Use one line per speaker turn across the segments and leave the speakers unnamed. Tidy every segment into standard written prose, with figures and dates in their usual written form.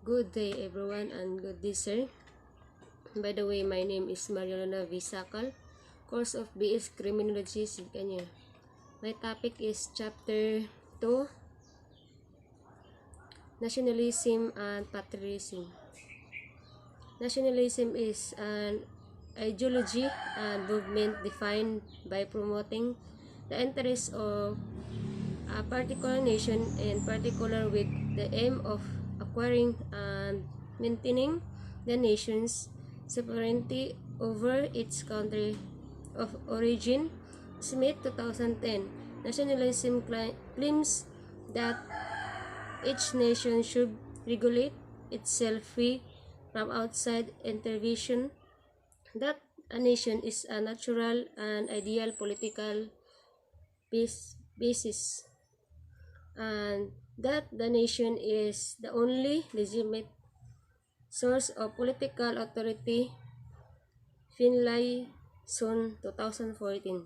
Good day everyone and good day sir. By the way, my name is Mariolana V. Sakal, course of BS Criminology, Kenya. My topic is chapter 2, Nationalism and Patriotism. Nationalism is an ideology and movement defined by promoting the interests of a particular nation, in particular with the aim of acquiring and maintaining the nation's sovereignty over its country of origin. Smith 2010. Nationalism claims that each nation should regulate itself free from outside intervention, that a nation is a natural and ideal political basis, and that the nation is the only legitimate source of political authority. Finlayson 2014.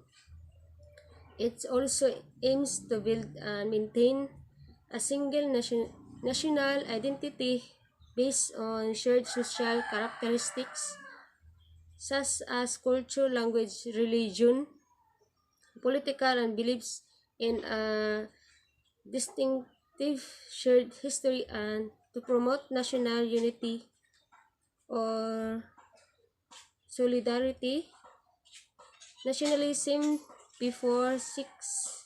It also aims to build and maintain a single national identity based on shared social characteristics such as culture, language, religion, political, and beliefs in a distinctive shared history, and to promote national unity or solidarity. Nationalism before seeks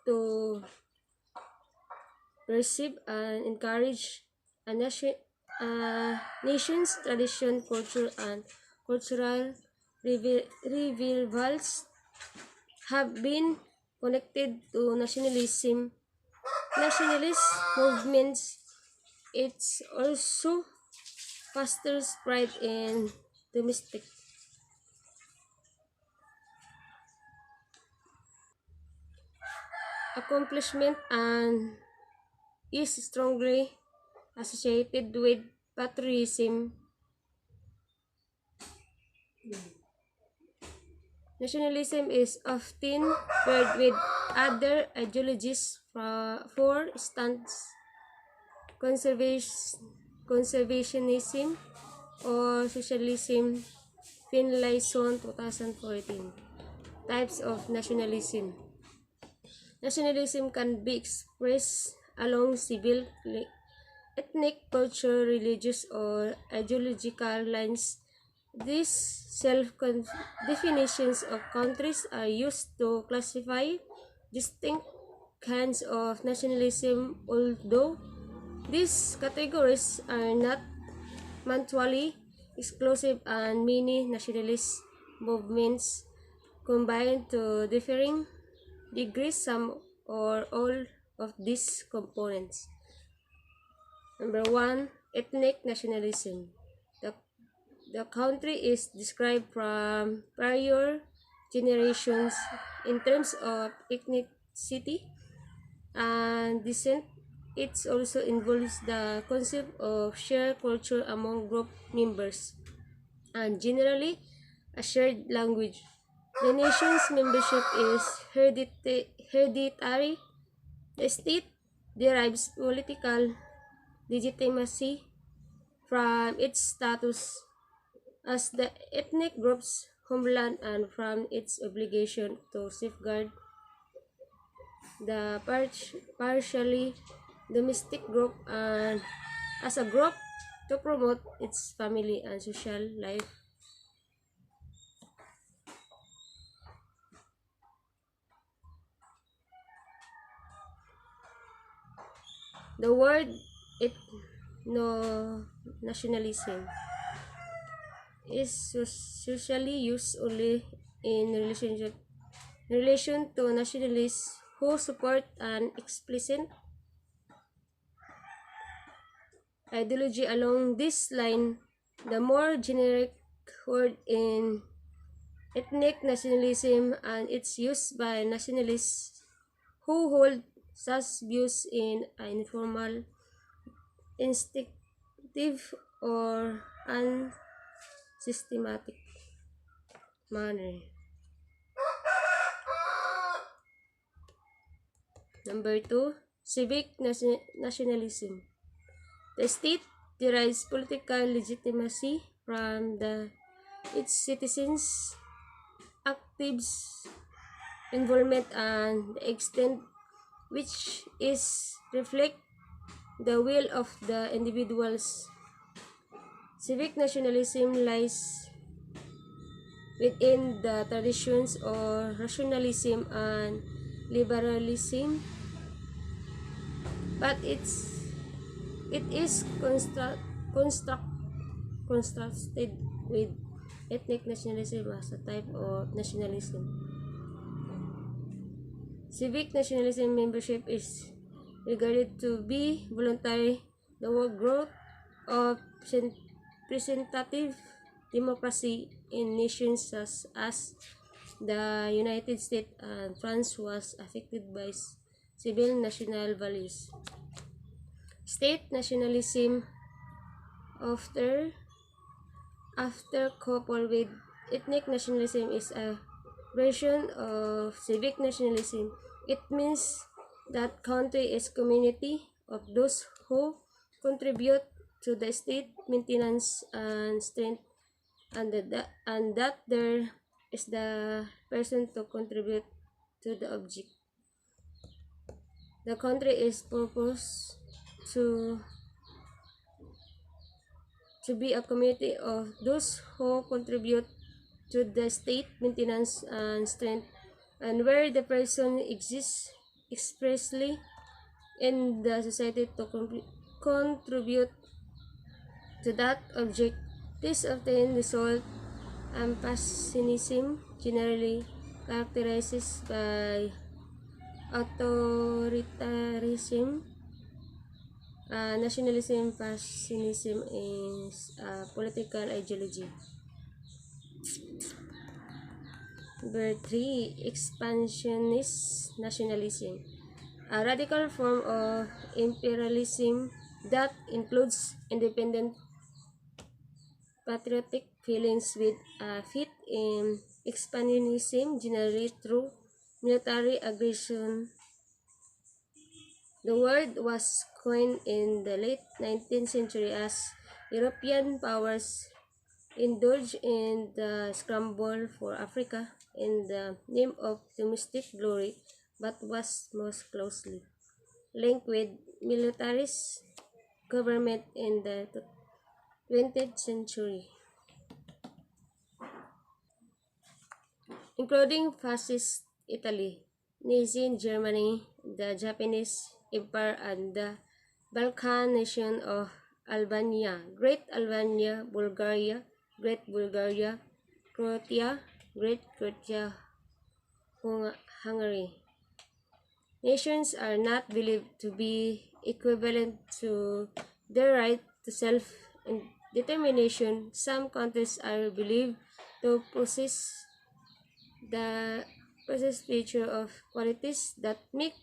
to perceive and encourage a nation's tradition, culture, and cultural revivals have been connected to nationalist movements. It's also fosters pride in domestic accomplishment and is strongly associated with patriotism. Nationalism is often paired with other ideologies, for instance, conservationism or socialism. Finlayson 2014. Types of nationalism. Nationalism can be expressed along civil, ethnic, cultural, religious, or ideological lines. These self-definitions of countries are used to classify distinct kinds of nationalism, although these categories are not mutually exclusive, and many nationalist movements combine to differing degrees some or all of these components. Number 1, ethnic nationalism. The country is described from prior generations in terms of ethnicity and descent. It also involves the concept of shared culture among group members and generally a shared language. The nation's membership is hereditary. The state derives political legitimacy from its status as the ethnic group's homeland and from its obligation to safeguard the partially domestic group, and as a group to promote its family and social life. The word ethno-nationalism is usually used only in relation to nationalists who support an explicit ideology along this line. The more generic word in ethnic nationalism, and it's used by nationalists who hold such views in an informal, instinctive, or unsystematic manner. Number 2, civic nationalism. The state derives political legitimacy from its citizens' active involvement and the extent which is reflect the will of the individuals. Civic nationalism lies within the traditions of rationalism and liberalism, but it is constructed with ethnic nationalism as a type of nationalism. Civic nationalism membership is regarded to be voluntary. The growth of representative democracy in nations such as the United States and France was affected by civil national values. State nationalism after coupled with ethnic nationalism is a version of civic nationalism. It means that country is community of those who contribute to the state maintenance and strength, and that there is the person to contribute to the object. The country is purposed to be a community of those who contribute to the state maintenance and strength, and where the person exists expressly in the society to contribute to that object. This often result and pessimism, generally characterized by authoritarianism. Nationalism, pessimism is a political ideology. Number 3, expansionist nationalism, a radical form of imperialism that includes independent patriotic feelings with a fit in expansionism, generally through military aggression. The word was coined in the late 19th century as European powers indulged in the scramble for Africa in the name of domestic glory, but was most closely linked with militarist government in the 20th century, including fascist Italy, Nazi Germany, the Japanese Empire, and the Balkan nation of Albania, Great Albania, Bulgaria, Great Bulgaria, Croatia, Great Croatia, Hungary. Nations are not believed to be equivalent to their right to self-determination. Some countries are believed to possess the feature of qualities that make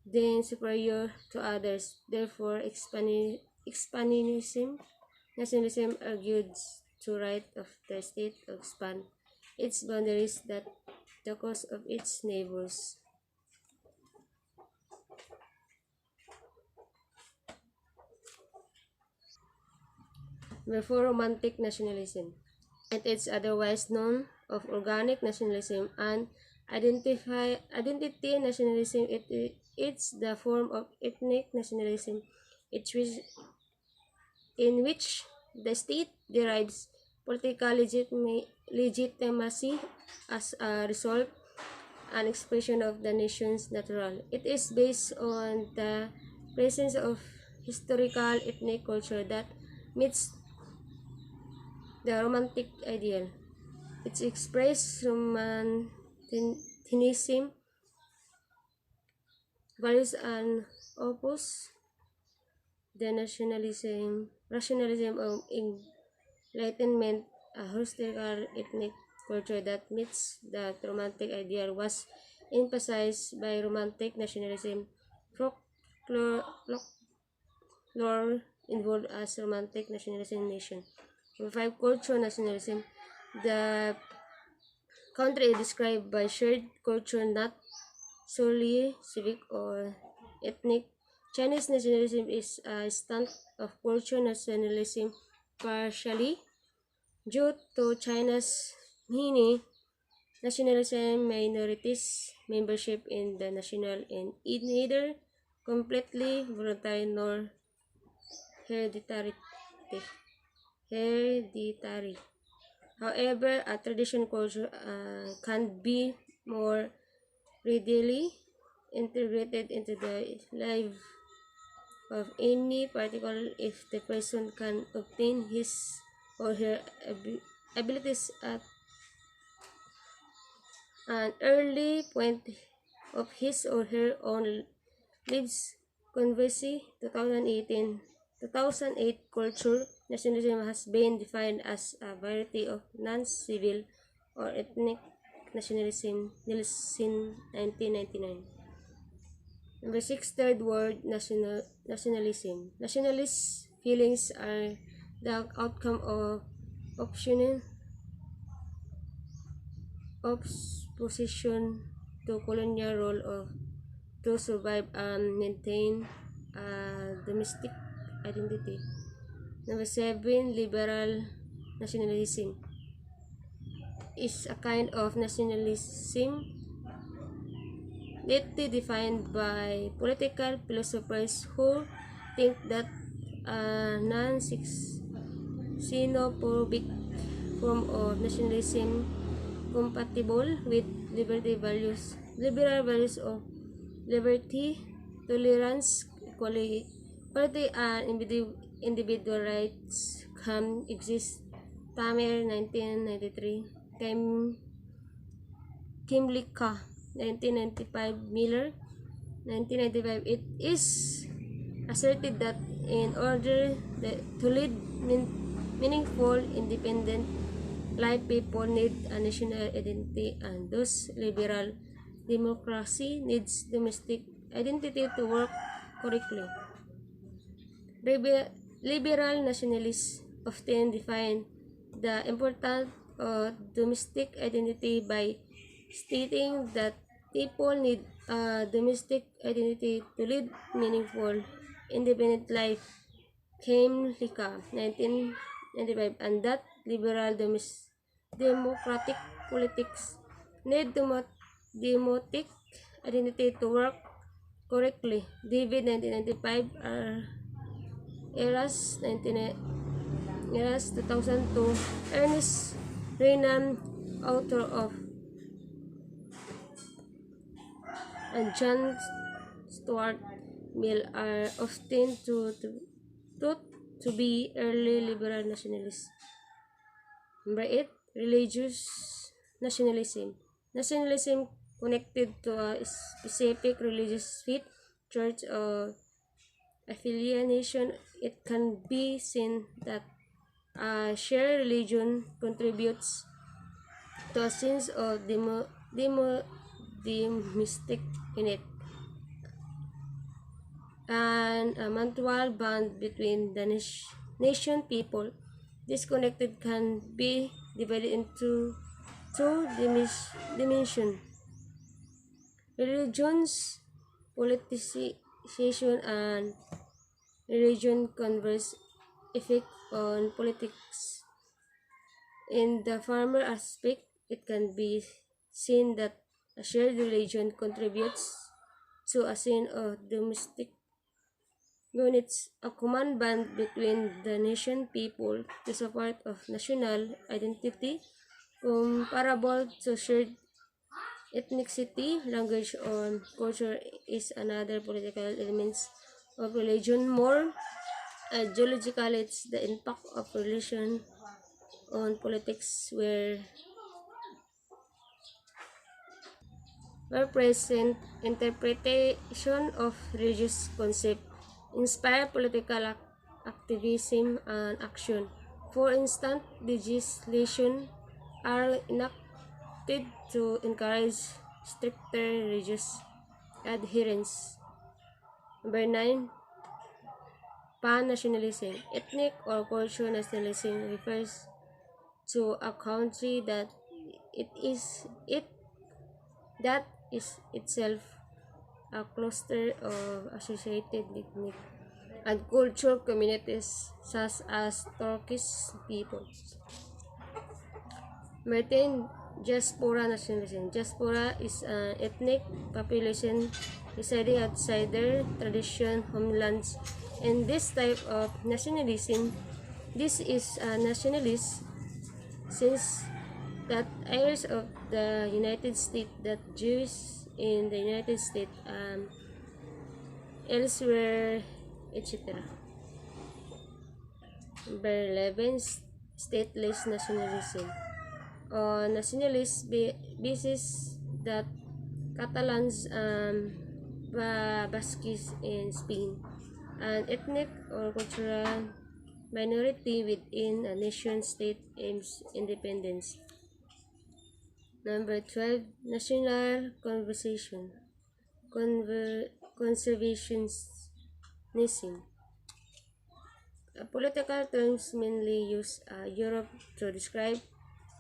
them superior to others. Therefore, expansionism nationalism argues to right of the state to expand its boundaries at the cost of its neighbors. Therefore, romantic nationalism. It is otherwise known of organic nationalism and identity nationalism. It's the form of ethnic nationalism in which the state derives political legitimacy as a result and expression of the nation's natural. It is based on the presence of historical ethnic culture that meets the romantic ideal. It's expressed romanticism, values and oppose the rationalism of enlightenment, a historical ethnic culture that meets the romantic ideal was emphasized by romantic nationalism. Folklore involved as romantic nationalism nation. Number 5, cultural nationalism. The country is described by shared culture, not solely civic or ethnic. Chinese nationalism is a stunt of cultural nationalism, partially due to China's many nationalism minorities membership in the national and it neither completely voluntary nor hereditary. hereditary. However, a traditional culture can be more readily integrated into the life of any particular if the person can obtain his or her abilities at an early point of his or her own lives. Conversely, 2008 culture nationalism has been defined as a variety of non-civil or ethnic nationalism since 1999. Number 6, third word, nationalism. Nationalist feelings are the outcome of opposition to colonial role of to survive and maintain a domestic identity. Number 7, liberal nationalism is a kind of nationalism lately defined by political philosophers who think that a non-xenophobic form of nationalism compatible with liberal values of liberty, tolerance, equality, and individual rights can exist. Tamer, 1993. Kimlicka, 1995. Miller, 1995. It is asserted that in order to lead meaningful, independent life, people need a national identity, and thus liberal democracy needs domestic identity to work correctly. Liberal nationalists often define the importance of domestic identity by stating that people need a domestic identity to lead meaningful, independent life. Lika, 1995, and that liberal democratic politics need democratic identity to work correctly. David, 1995, Eras, 2002, Ernest Renan, author of, and John Stuart Mill are often thought to be early liberal nationalists. Number 8, religious nationalism. Nationalism connected to a specific religious faith, church, or affiliation. It can be seen that a shared religion contributes to a sense of domestic unit and a mutual bond between the nation people. Disconnected can be divided into two dimensions: religions, politicization, and religion converse effect on politics. In the former aspect, it can be seen that a shared religion contributes to a sense of domestic units, a common bond between the nation people, the support of national identity, comparable to shared ethnicity, language, or culture is another political elements of religion. More geologically, it's the impact of religion on politics where present interpretation of religious concept inspire political activism and action. For instance, legislation are enacted to encourage stricter religious adherence. Number 9, pan-nationalism. Ethnic or cultural nationalism refers to a country it that is itself a cluster of associated ethnic and cultural communities such as Turkish peoples. Maintain diaspora nationalism. Diaspora is an ethnic population residing outside their traditional homelands. In this type of nationalism, this is a nationalist since that heirs of the United States, that Jews in the United States, elsewhere, etc. Number 11, stateless nationalism. On nationalist basis that Catalans, Basques in Spain, an ethnic or cultural minority within a nation state aims independence. Number 12, national conservationism. Political terms mainly used Europe to describe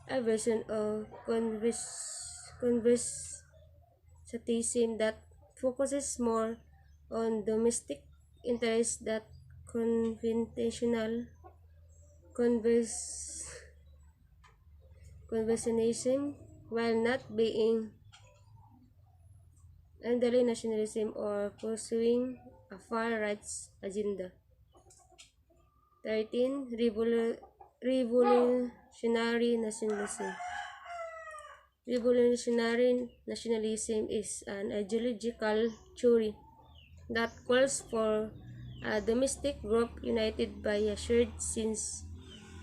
a version of conservatism that focuses more on domestic interests than conservationism, while not being underlying nationalism or pursuing a far-right agenda. 13. Revolutionary nationalism. Revolutionary nationalism is an ideological theory that calls for a domestic group united by a shared sense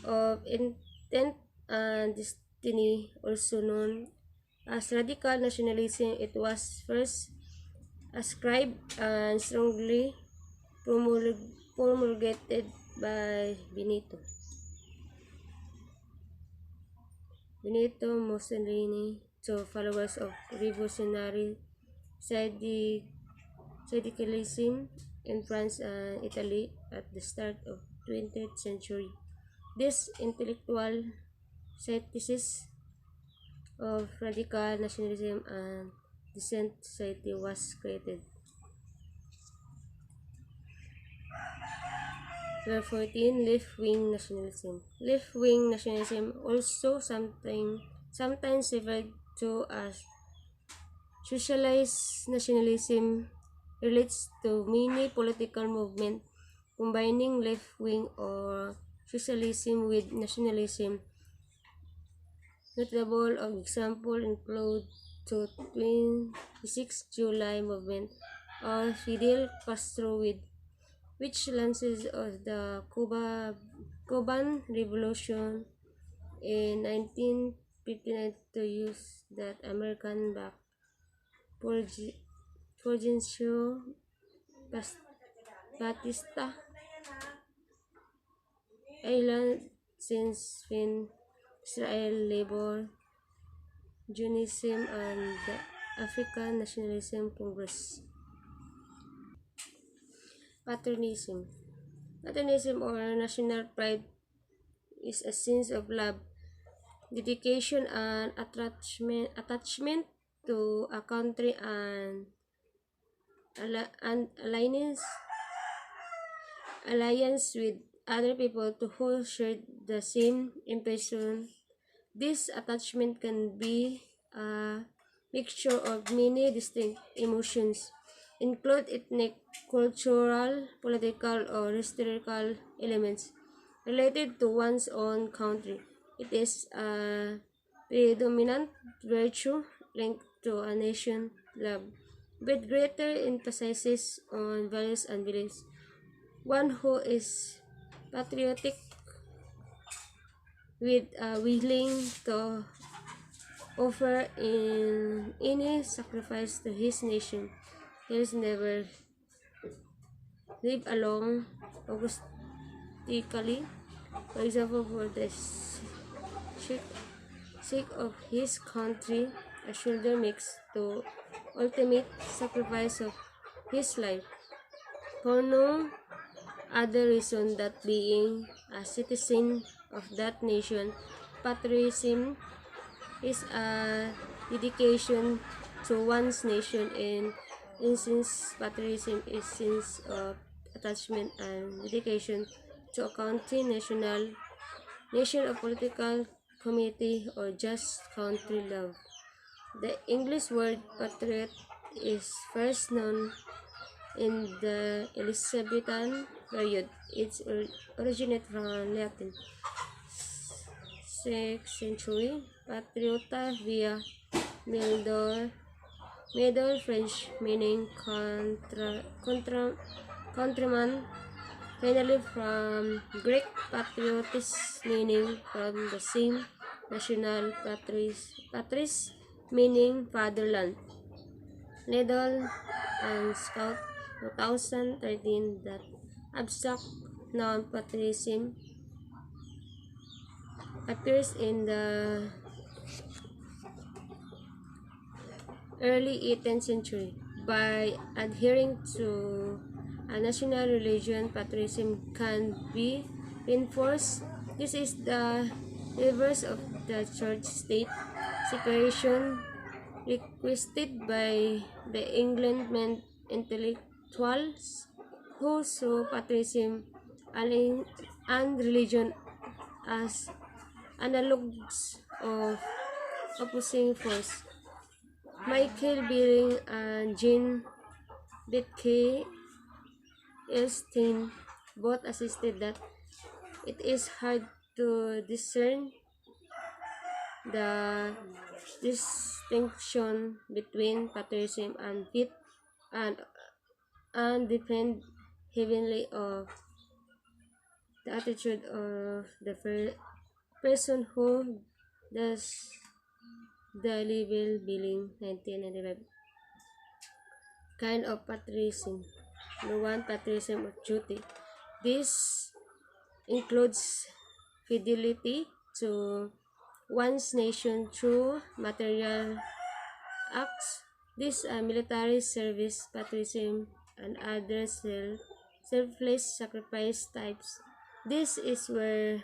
of intent and destiny, also known as radical nationalism. It was first ascribed and strongly promulgated by Benito Mussolini to followers of revolutionary syndicalism in France and Italy at the start of 20th century. This intellectual synthesis of radical nationalism and decent society was created. Number 14, left-wing nationalism. Left-wing nationalism, also sometimes referred to as socialist nationalism, relates to many political movements combining left-wing or socialism with nationalism. Notable examples include the 26 July movement or Fidel Castro, which lances of the Cuban Revolution in 1959 to use that American-backed Fulgencio Batista Island since when Israel labor Zionism and the African Nationalism Congress. Patriotism. Patriotism or national pride is a sense of love, dedication, and attachment to a country and alliance with other people to who share the same impression. This attachment can be a mixture of many distinct emotions, include ethnic, cultural, political, or historical elements related to one's own country. It is a predominant virtue linked to a nation love, with greater emphasis on values and beliefs. One who is patriotic with willing to offer in any sacrifice to his nation. He has never lived alone augustically, for example, for the sake of his country, a shoulder makes the ultimate sacrifice of his life. For no other reason than being a citizen of that nation. Patriotism is a dedication to one's nation and instance, patriotism is sense of attachment and dedication to a country, nation, or political community, or just country love. The English word patriot is first known in the Elizabethan period. It originated from Latin 6th century. Patriota via Middle French meaning countryman. Finally, from Greek patriotis meaning from the same national patris meaning fatherland. Needle and Scout 2013 that abstract noun patriotism appears in the early 18th century. By adhering to a national religion, patriotism can be reinforced. This is the reverse of the church-state separation requested by the Enlightenment intellectuals who saw patriotism and religion as analogues of opposing force. Michael Billing and Jean Wittgenstein both assisted that it is hard to discern the distinction between patriotism and faith and depend heavily of the attitude of the person who does the label Billing 1995 kind of patriotism. The one patriotism of duty. This includes fidelity to one's nation through material acts. This military service, patriotism, and other selfless sacrifice types. This is where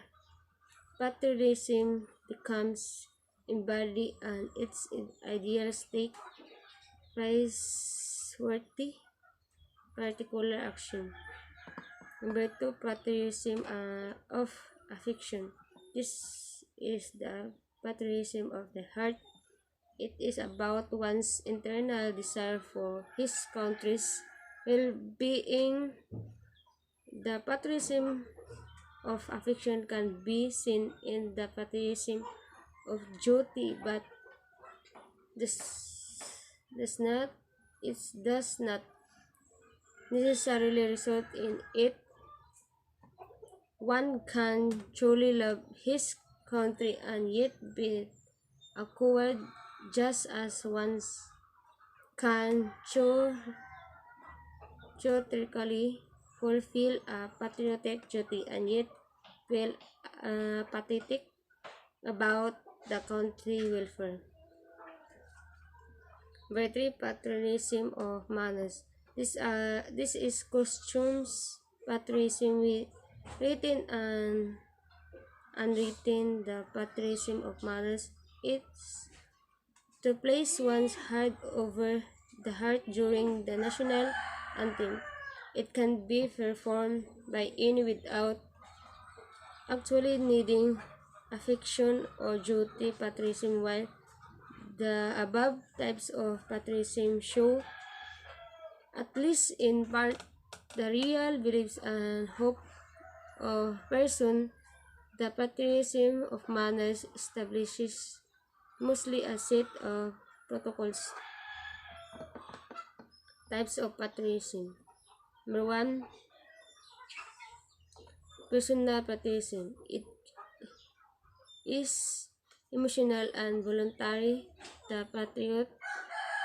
patriotism becomes embodied and its idealistic, praiseworthy, particular action. Number 2, patriotism of affection. This is the patriotism of the heart. It is about one's internal desire for his country's well-being. The patriotism of affection can be seen in the patriotism of duty, but this does not necessarily result in it. One can truly love his country and yet be a coward, just as one can theoretically fulfill a patriotic duty and yet feel apathetic about the country welfare. Number 3, patriotism of manners. This is costumes patriotism with written and unwritten. The patriotism of manners is to place one's heart over the heart during the national anthem. It can be performed by any without actually needing affection or duty patriotism. While the above types of patriotism show, at least in part, the real beliefs and hope of person, the patriotism of manners establishes mostly a set of protocols. Types of patriotism. Number 1, personal patriotism. It is emotional and voluntary. The patriot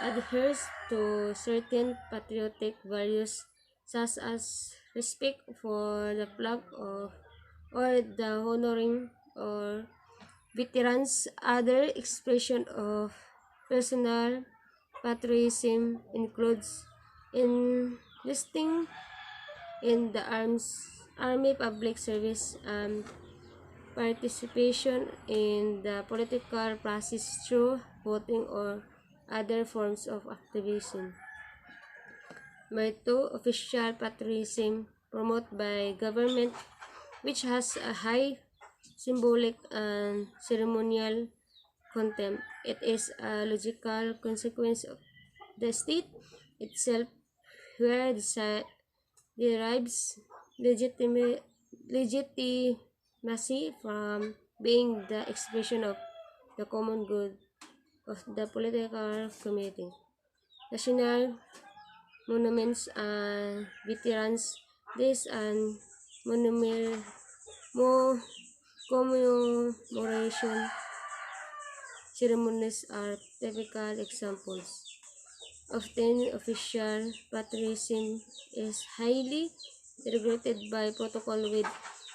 adheres to certain patriotic values such as respect for the flag or the honoring or veterans. Other expression of personal patriotism includes enlisting in the army, public service, and participation in the political process through voting or other forms of activism. by two, official patriotism promoted by government, which has a high symbolic and ceremonial content. It is a logical consequence of the state itself, where derives legitimacy from being the expression of the common good of the political community. National monuments and veterans days and mo- commemoration ceremonies are typical examples. Often, official patriotism is highly regulated by protocol with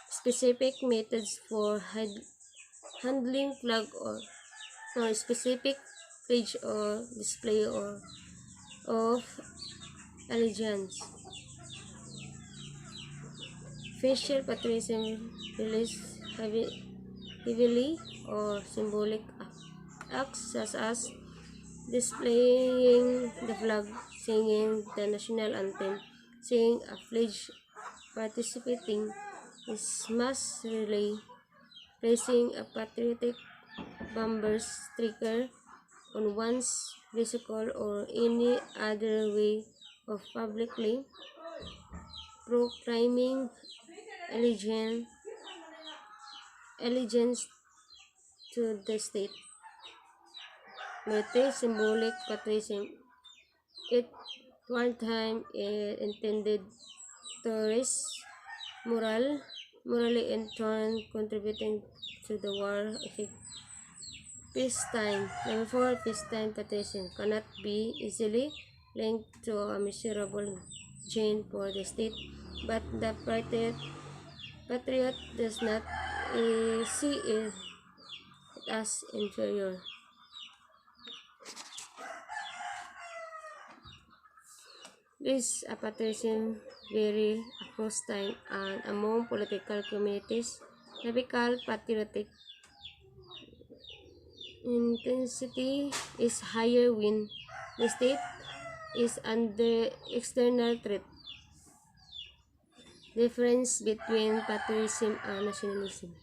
specific methods for handling flag or specific pledge or display of allegiance. Facial patriotism relies heavily or symbolic acts such as displaying the flag, singing the national anthem, singing a pledge, participating in mass relay, placing a patriotic bumper sticker on one's vehicle, or any other way of publicly proclaiming allegiance, allegiance to the state. Multi-symbolic patriotism. At one time, it intended to raise morally in turn contributing to the war effect. Peacetime. Number 4, peacetime patriotism cannot be easily linked to a measurable gain for the state, but the patriot does not see it as inferior. This patriotism vary across time and among political communities. Typical patriotic intensity is higher when the state is under external threat. Difference between patriotism and nationalism.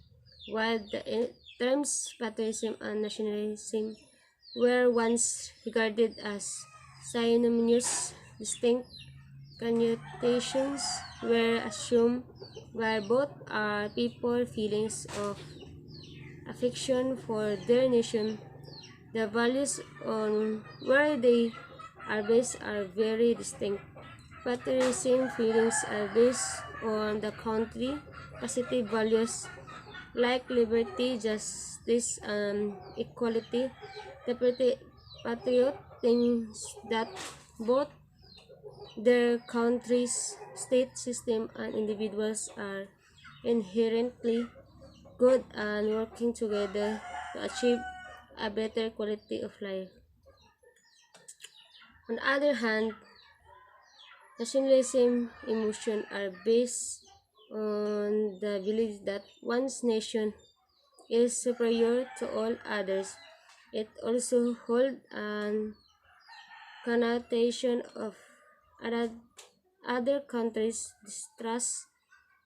While the terms patriotism and nationalism were once regarded as synonymous, distinct connotations were assumed, while both are people feelings of affection for their nation. The values on where they are based are very distinct. Patriotism feelings are based on the country. Positive values like liberty, justice, and equality. The patriot thinks that both their country's state system and individuals are inherently good and working together to achieve a better quality of life. On the other hand, nationalism emotions are based on the belief that one's nation is superior to all others. It also holds an connotation of other countries' distrust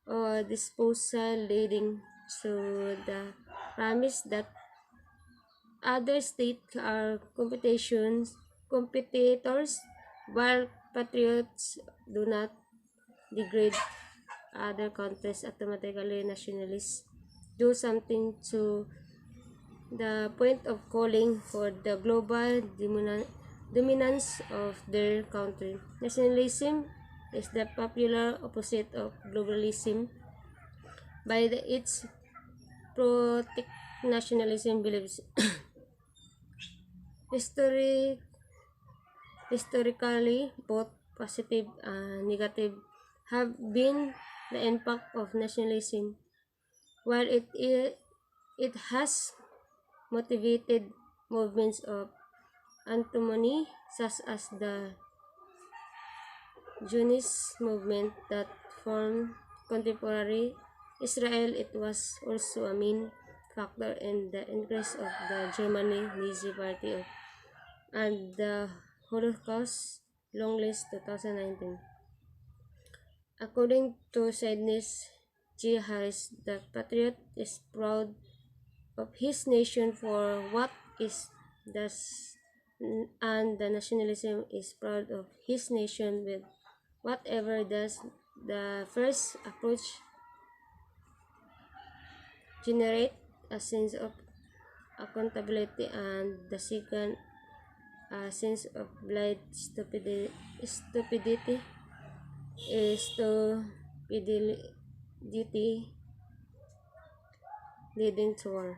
or disposal, leading to the premise that other states are competitors, while patriots do not degrade other countries automatically. Nationalists do something to the point of calling for the global dominance of their country. Nationalism is the popular opposite of globalism. By its protect nationalism believes historically both positive and negative have been the impact of nationalism. While it has motivated movements of antimony such as the Zionist movement that formed contemporary Israel, it was also a main factor in the increase of the Germany Nazi Party and the Holocaust Long List 2019. According to Sydney's G. Harris, the patriot is proud of his nation for what is thus, and the nationalism is proud of his nation with whatever does. The first approach generate a sense of accountability, and the second a sense of blind stupidity is stupidity leading to war.